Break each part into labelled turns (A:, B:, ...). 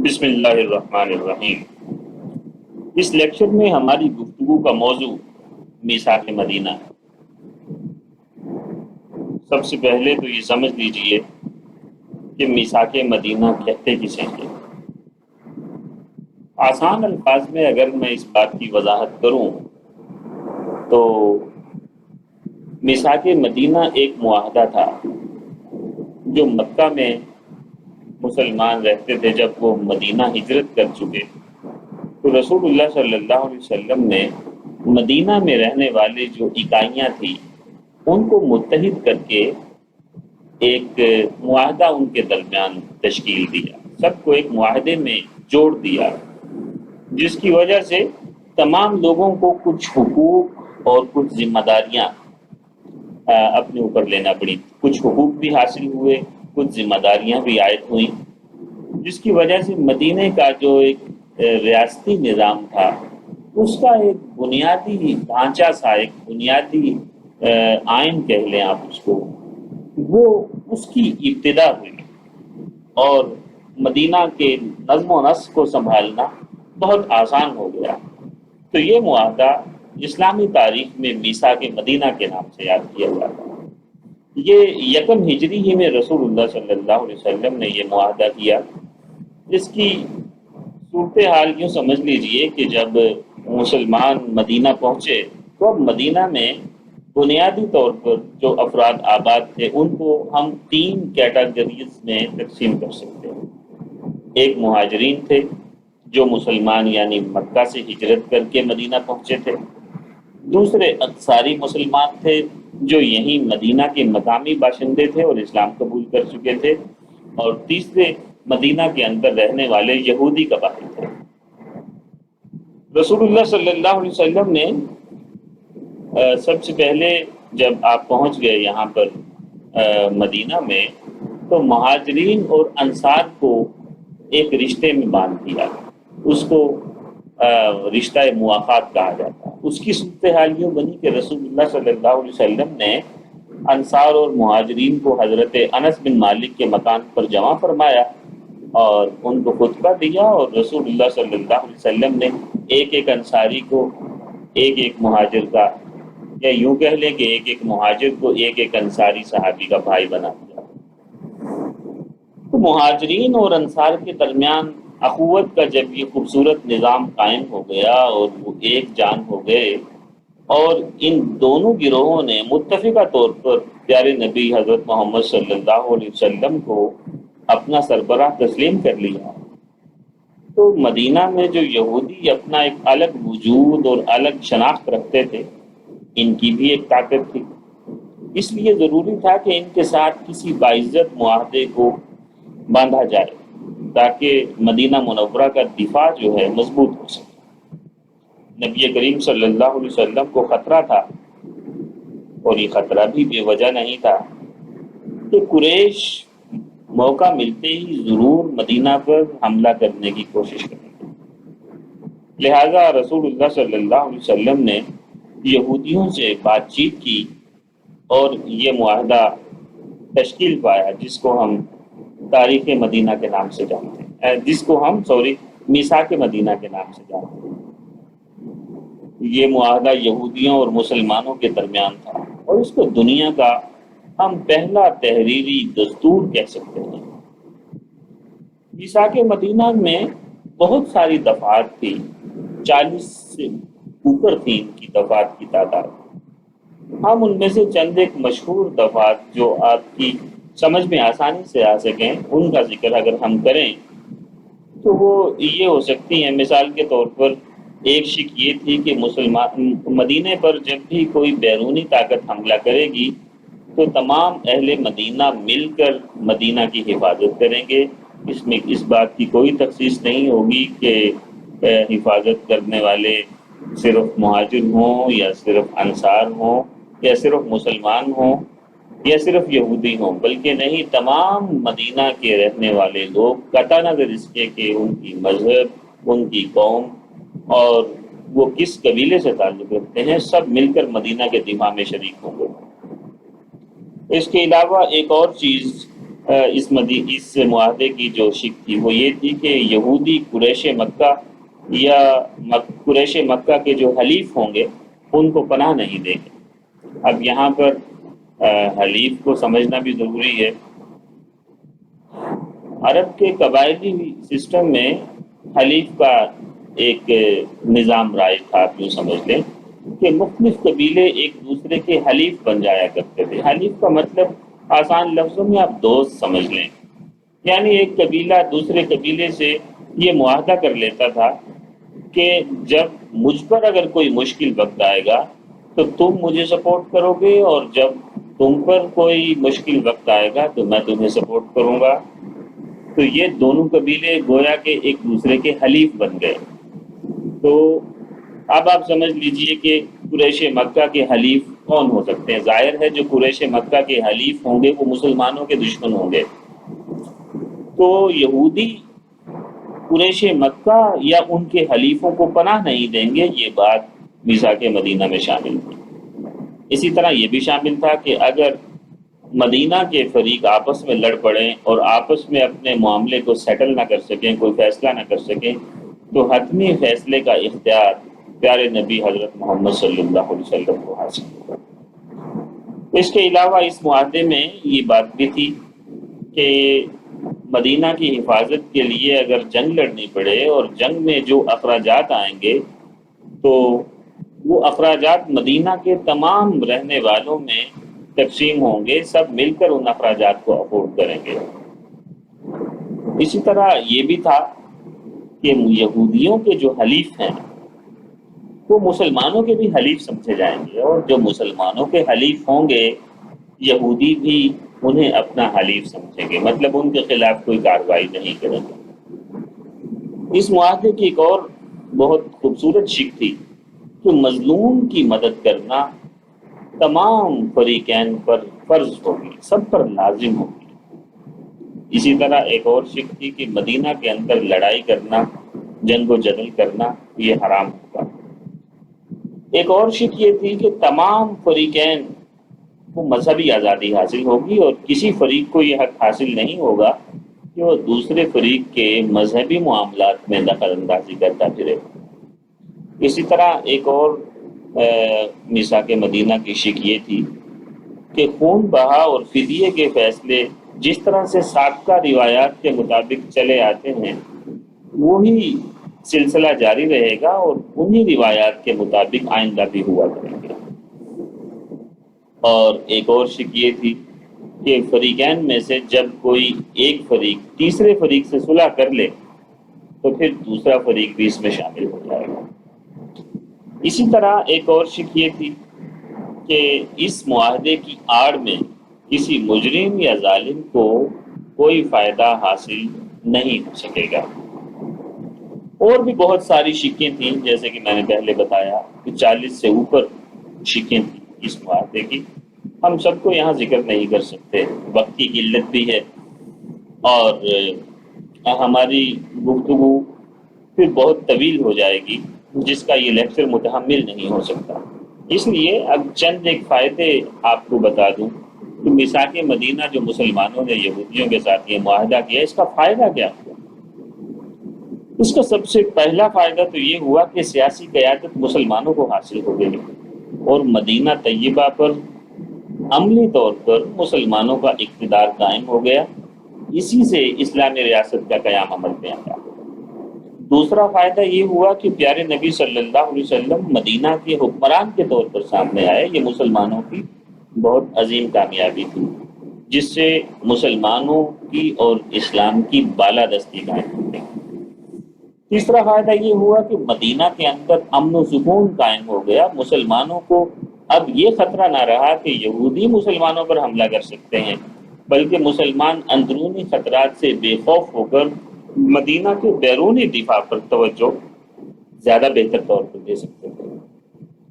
A: بسم اللہ الرحمن الرحیم۔ اس لیکچر میں ہماری گفتگو کا موضوع میثاق مدینہ ہے۔ سب سے پہلے تو یہ سمجھ لیجئے کہ میثاق مدینہ کہتے کسے ہیں۔ آسان الفاظ میں اگر میں اس بات کی وضاحت کروں تو میثاق مدینہ ایک معاہدہ تھا جو مکہ میں مسلمان رہتے تھے۔ جب وہ مدینہ ہجرت کر چکے تو رسول اللہ صلی اللہ علیہ وسلم نے مدینہ میں رہنے والے جو اکائیاں تھیں ان کو متحد کر کے ایک معاہدہ ان کے درمیان تشکیل دیا، سب کو ایک معاہدے میں جوڑ دیا، جس کی وجہ سے تمام لوگوں کو کچھ حقوق اور کچھ ذمہ داریاں اپنے اوپر لینا پڑی۔ کچھ حقوق بھی حاصل ہوئے، کچھ ذمہ داریاں بھی عائد ہوئیں، جس کی وجہ سے مدینہ کا جو ایک ریاستی نظام تھا اس کا ایک بنیادی ڈھانچہ سا، ایک بنیادی آئین کہہ لیں آپ اس کو، وہ اس کی ابتدا ہوئی اور مدینہ کے نظم و نسق کو سنبھالنا بہت آسان ہو گیا۔ تو یہ معاہدہ اسلامی تاریخ میں میثاق مدینہ کے نام سے یاد کیا جاتا ہے۔ یہ یکم ہجری ہی میں رسول اللہ صلی اللہ علیہ وسلم نے یہ معاہدہ کیا۔ اس کی صورتحال یوں سمجھ لیجئے کہ جب مسلمان مدینہ پہنچے تو اب مدینہ میں بنیادی طور پر جو افراد آباد تھے ان کو ہم 3 کیٹیگریز میں تقسیم کر سکتے ہیں۔ ایک مہاجرین تھے جو مسلمان یعنی مکہ سے ہجرت کر کے مدینہ پہنچے تھے، دوسرے انصاری مسلمان تھے جو یہیں مدینہ کے مقامی باشندے تھے اور اسلام قبول کر چکے تھے، اور تیسرے مدینہ کے اندر رہنے والے یہودی قبائل تھے۔ رسول اللہ صلی اللہ علیہ وسلم نے سب سے پہلے جب آپ پہنچ گئے یہاں پر مدینہ میں تو مہاجرین اور انصار کو ایک رشتے میں باندھ دیا، اس کو رشتہ موافات کہا جاتا ہے۔ اس کی صورتحال یوں بنی کہ رسول اللہ صلی اللہ علیہ وسلم نے انصار اور مہاجرین کو حضرت انس بن مالک کے مکان پر جمع فرمایا اور ان کو خطبہ دیا، اور رسول اللہ صلی اللہ علیہ وسلم نے ایک ایک انصاری کو ایک ایک مہاجر کا، یا یوں کہہ لیں کہ ایک ایک مہاجر کو ایک ایک انصاری صحابی کا بھائی بنا دیا۔ تو مہاجرین اور انصار کے درمیان اخوت کا جب یہ خوبصورت نظام قائم ہو گیا اور وہ ایک جان ہو گئے، اور ان دونوں گروہوں نے متفقہ طور پر پیارے نبی حضرت محمد صلی اللہ علیہ وسلم کو اپنا سربراہ تسلیم کر لیا، تو مدینہ میں جو یہودی اپنا ایک الگ وجود اور الگ شناخت رکھتے تھے، ان کی بھی ایک طاقت تھی۔ اس لیے ضروری تھا کہ ان کے ساتھ کسی باعزت معاہدے کو باندھا جائے تاکہ مدینہ منورہ کا دفاع جو ہے مضبوط ہو سکے۔ نبی کریم صلی اللہ علیہ وسلم کو خطرہ تھا، اور یہ خطرہ بھی بے وجہ نہیں تھا، کہ قریش موقع ملتے ہی ضرور مدینہ پر حملہ کرنے کی کوشش کریں گے۔ لہذا رسول اللہ صلی اللہ علیہ وسلم نے یہودیوں سے بات چیت کی اور یہ معاہدہ تشکیل پایا جس کو ہم تاریخ مدینہ کے نام سے جانتے ہیں، جس کو ہم میثاق مدینہ کے نام سے جانتے ہیں۔ یہ معاہدہ یہودیوں اور مسلمانوں کے درمیان تھا، اور اس کو دنیا کا ہم پہلا تحریری دستور کہہ سکتے ہیں۔ میثاق مدینہ میں بہت ساری دفعات تھی، 40 سے اوپر تھی ان کی دفعات کی تعداد۔ ہم ان میں سے چند ایک مشہور دفعات جو آپ کی سمجھ میں آسانی سے آ سکیں ان کا ذکر اگر ہم کریں تو وہ یہ ہو سکتی ہیں۔ مثال کے طور پر ایک شک یہ تھی کہ مسلمان مدینے پر جب بھی کوئی بیرونی طاقت حملہ کرے گی تو تمام اہل مدینہ مل کر مدینہ کی حفاظت کریں گے۔ اس میں اس بات کی کوئی تخصیص نہیں ہوگی کہ حفاظت کرنے والے صرف مہاجر ہوں یا صرف انصار ہوں یا صرف مسلمان ہوں یا صرف یہودی ہوں، بلکہ نہیں، تمام مدینہ کے رہنے والے لوگ قطع نظر اس کے کہ ان کی مذہب، ان کی قوم اور وہ کس قبیلے سے تعلق رکھتے ہیں، سب مل کر مدینہ کے دفاع میں شریک ہوں گے۔ اس کے علاوہ ایک اور چیز اس معاہدے کی جو شک تھی وہ یہ تھی کہ یہودی قریش مکہ یا قریش مکہ کے جو حلیف ہوں گے ان کو پناہ نہیں دیں گے۔ اب یہاں پر حلیف کو سمجھنا بھی ضروری ہے۔ عرب کے قبائلی سسٹم میں حلیف کا ایک نظام رائج تھا، آپ یوں سمجھ لیں کہ مختلف قبیلے ایک دوسرے کے حلیف بن جایا کرتے تھے۔ حلیف کا مطلب آسان لفظوں میں آپ دوست سمجھ لیں، یعنی ایک قبیلہ دوسرے قبیلے سے یہ معاہدہ کر لیتا تھا کہ جب مجھ پر اگر کوئی مشکل وقت آئے گا تو تم مجھے سپورٹ کرو گے، اور جب تم پر کوئی مشکل وقت آئے گا تو میں تمہیں سپورٹ کروں گا۔ تو یہ دونوں قبیلے گویا کہ ایک دوسرے کے حلیف بن گئے۔ تو اب آپ سمجھ لیجئے کہ قریش مکہ کے حلیف کون ہو سکتے ہیں؟ ظاہر ہے جو قریش مکہ کے حلیف ہوں گے وہ مسلمانوں کے دشمن ہوں گے۔ تو یہودی قریش مکہ یا ان کے حلیفوں کو پناہ نہیں دیں گے، یہ بات میثاق مدینہ میں شامل تھی۔ اسی طرح یہ بھی شامل تھا کہ اگر مدینہ کے فریق آپس میں لڑ پڑیں اور آپس میں اپنے معاملے کو سیٹل نہ کر سکیں، کوئی فیصلہ نہ کر سکیں، تو حتمی فیصلے کا اختیار پیارے نبی حضرت محمد صلی اللہ علیہ وسلم کو حاصل ہوگا۔ اس کے علاوہ اس معاہدے میں یہ بات بھی تھی کہ مدینہ کی حفاظت کے لیے اگر جنگ لڑنی پڑے اور جنگ میں جو اخراجات آئیں گے تو وہ اخراجات مدینہ کے تمام رہنے والوں میں تقسیم ہوں گے، سب مل کر ان اخراجات کو افورڈ کریں گے۔ اسی طرح یہ بھی تھا کہ یہودیوں کے جو حلیف ہیں وہ مسلمانوں کے بھی حلیف سمجھے جائیں گے، اور جو مسلمانوں کے حلیف ہوں گے یہودی بھی انہیں اپنا حلیف سمجھیں گے، مطلب ان کے خلاف کوئی کارروائی نہیں کریں گے۔ اس معاہدے کی ایک اور بہت خوبصورت شک تھی کہ مظلوم کی مدد کرنا تمام فریقین پر فرض ہوگی، سب پر لازم ہوگی۔ اسی طرح ایک اور شک تھی کہ مدینہ کے اندر لڑائی کرنا، جنگ و جدل کرنا یہ حرام ہوگا۔ ایک اور شک یہ تھی کہ تمام فریقین کو مذہبی آزادی حاصل ہوگی اور کسی فریق کو یہ حق حاصل نہیں ہوگا کہ وہ دوسرے فریق کے مذہبی معاملات میں دخل اندازی کرتا پھرے۔ اسی طرح ایک اور میثاق مدینہ کی شک یہ تھی کہ خون بہا اور فدیے کے فیصلے جس طرح سے سابقہ روایات کے مطابق چلے آتے ہیں وہی سلسلہ جاری رہے گا، اور انہی روایات کے مطابق آئندہ بھی ہوا کریں گے۔ اور ایک اور شک یہ تھی کہ فریقین میں سے جب کوئی ایک فریق تیسرے فریق سے صلح کر لے تو پھر دوسرا فریق بھی اس میں شامل ہو جائے گا۔ اسی طرح ایک اور شک یہ تھی کہ اس معاہدے کی آڑ میں کسی مجرم یا ظالم کو کوئی فائدہ حاصل نہیں ہو سکے گا۔ اور بھی بہت ساری شکیں تھیں، جیسے کہ میں نے پہلے بتایا کہ 40 سے اوپر شکیں تھیں اس معاہدے کی۔ ہم سب کو یہاں ذکر نہیں کر سکتے، وقت کی قلت بھی ہے، اور ہماری گفتگو پھر بہت طویل ہو جائے گی جس کا یہ لیکچر متحمل نہیں ہو سکتا۔ اس لیے اب چند ایک فائدے آپ کو بتا دوں کہ میثاق مدینہ جو مسلمانوں نے یہودیوں کے ساتھ یہ معاہدہ کیا، اس کا فائدہ کیا ہوا؟ اس کا سب سے پہلا فائدہ تو یہ ہوا کہ سیاسی قیادت مسلمانوں کو حاصل ہو گئی اور مدینہ طیبہ پر عملی طور پر مسلمانوں کا اقتدار قائم ہو گیا۔ اسی سے اسلامی ریاست کا قیام عمل میں آیا۔ دوسرا فائدہ یہ ہوا کہ پیارے نبی صلی اللہ علیہ وسلم مدینہ کے حکمران کے طور پر سامنے آئے۔ یہ مسلمانوں کی بہت عظیم کامیابی تھی جس سے مسلمانوں کی اور اسلام کی بالادستی قائم ہو گئی۔ تیسرا فائدہ یہ ہوا کہ مدینہ کے اندر امن و سکون قائم ہو گیا۔ مسلمانوں کو اب یہ خطرہ نہ رہا کہ یہودی مسلمانوں پر حملہ کر سکتے ہیں، بلکہ مسلمان اندرونی خطرات سے بے خوف ہو کر مدینہ کے بیرونی دفاع پر توجہ زیادہ بہتر طور پر دے سکتے تھے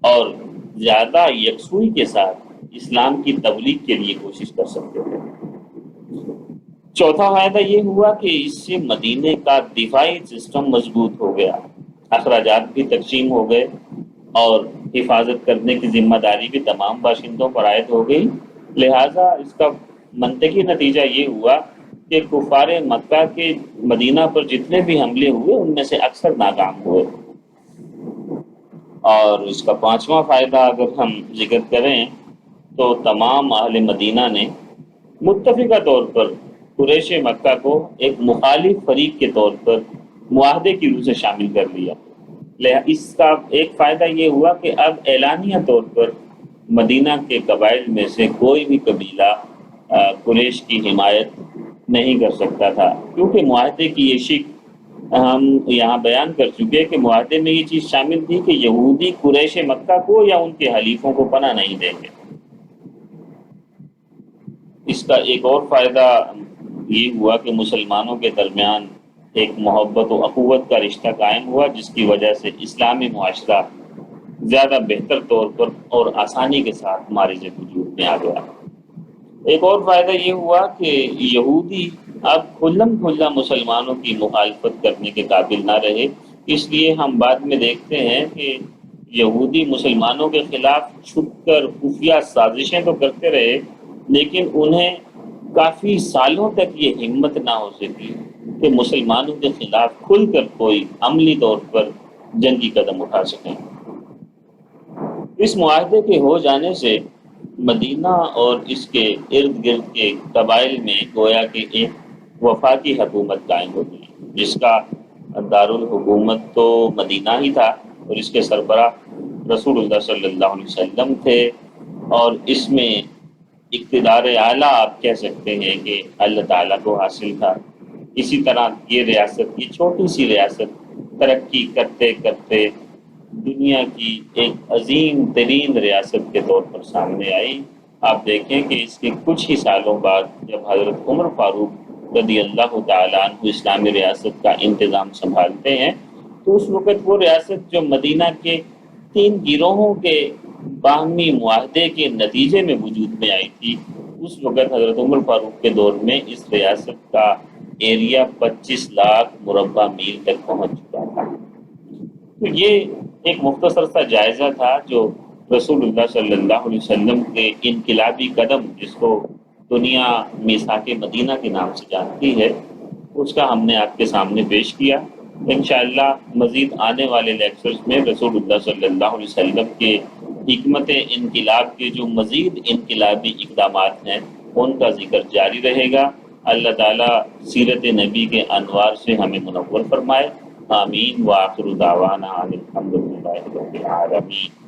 A: اور زیادہ یکسوئی کے ساتھ اسلام کی تبلیغ کے لیے کوشش کر سکتے تھے۔ چوتھا فائدہ یہ ہوا کہ اس سے مدینے کا دفاعی سسٹم مضبوط ہو گیا، اخراجات بھی تقسیم ہو گئے اور حفاظت کرنے کی ذمہ داری بھی تمام باشندوں پر عائد ہو گئی، لہٰذا اس کا منطقی نتیجہ یہ ہوا کہ کفار مکہ کے مدینہ پر جتنے بھی حملے ہوئے ان میں سے اکثر ناکام ہوئے۔ اور اس کا پانچواں فائدہ اگر ہم ذکر کریں تو تمام اہل مدینہ نے متفقہ طور پر قریش مکہ کو ایک مخالف فریق کے طور پر معاہدے کی روح سے شامل کر لیا۔ اس کا ایک فائدہ یہ ہوا کہ اب اعلانیہ طور پر مدینہ کے قبائل میں سے کوئی بھی قبیلہ قریش کی حمایت نہیں کر سکتا تھا، کیونکہ معاہدے کی یہ شک ہم یہاں بیان کر چکے کہ معاہدے میں یہ چیز شامل تھی کہ یہودی قریش مکہ کو یا ان کے حلیفوں کو پناہ نہیں دیں گے۔ اس کا ایک اور فائدہ یہ ہوا کہ مسلمانوں کے درمیان ایک محبت و اخوت کا رشتہ قائم ہوا، جس کی وجہ سے اسلامی معاشرہ زیادہ بہتر طور پر اور آسانی کے ساتھ مارج وجود میں آ گیا۔ ایک اور فائدہ یہ ہوا کہ یہودی اب کھلم کھلا مسلمانوں کی مخالفت کرنے کے قابل نہ رہے۔ اس لیے ہم بعد میں دیکھتے ہیں کہ یہودی مسلمانوں کے خلاف چھپ کر خفیہ سازشیں تو کرتے رہے، لیکن انہیں کافی سالوں تک یہ ہمت نہ ہو سکی کہ مسلمانوں کے خلاف کھل کر کوئی عملی طور پر جنگی قدم اٹھا سکیں۔ اس معاہدے کے ہو جانے سے مدینہ اور اس کے ارد گرد کے قبائل میں گویا کہ ایک وفاقی حکومت قائم ہو گئی، جس کا دارالحکومت تو مدینہ ہی تھا اور اس کے سربراہ رسول اللہ صلی اللہ علیہ وسلم تھے، اور اس میں اقتدار اعلیٰ آپ کہہ سکتے ہیں کہ اللہ تعالیٰ کو حاصل تھا۔ اسی طرح یہ ریاست، یہ چھوٹی سی ریاست ترقی کرتے کرتے دنیا کی ایک عظیم ترین ریاست کے طور پر سامنے آئی۔ آپ دیکھیں کہ اس کے کچھ ہی سالوں بعد جب حضرت عمر فاروق رضی اللہ تعالیٰ عنہ اسلامی ریاست کا انتظام سنبھالتے ہیں تو اس وقت وہ ریاست جو مدینہ کے 3 گروہوں کے باہمی معاہدے کے نتیجے میں وجود میں آئی تھی، اس وقت حضرت عمر فاروق کے دور میں اس ریاست کا ایریا 25 لاکھ مربع میل تک پہنچ چکا تھا۔ تو یہ ایک مختصر سا جائزہ تھا جو رسول اللہ صلی اللہ علیہ وسلم کے انقلابی قدم، جس کو دنیا میثاق مدینہ کے نام سے جانتی ہے، اس کا ہم نے آپ کے سامنے پیش کیا۔ انشاءاللہ مزید آنے والے لیکچرز میں رسول اللہ صلی اللہ علیہ وسلم کے حکمت انقلاب کے جو مزید انقلابی اقدامات ہیں ان کا ذکر جاری رہے گا۔ اللہ تعالیٰ سیرت نبی کے انوار سے ہمیں منور فرمائے۔ آمین۔ وآخر دعوانا الحمد للہ رب العالمین۔